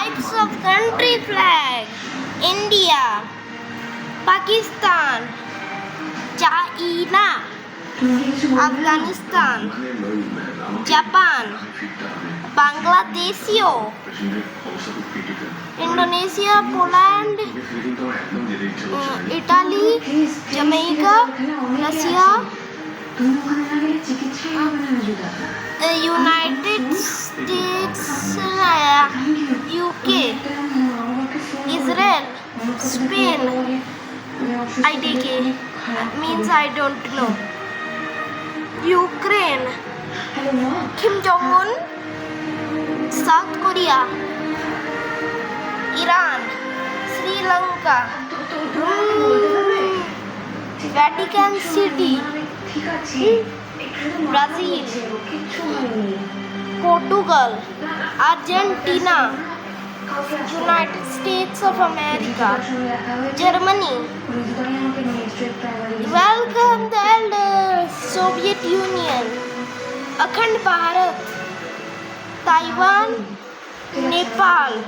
Types of country flag: India, Pakistan, China, Afghanistan, Japan, Bangladesh, Indonesia, Poland, Italy, Jamaica, Russia, the United States, UK, Israel, Spain, IDK means I don't know, Ukraine, Kim Jong-un, South Korea, Iran, Sri Lanka, Vatican City, Brazil, Portugal, Argentina, United States of America, Germany, welcome the elders, Soviet Union, Akhand Bharat, Taiwan, Nepal.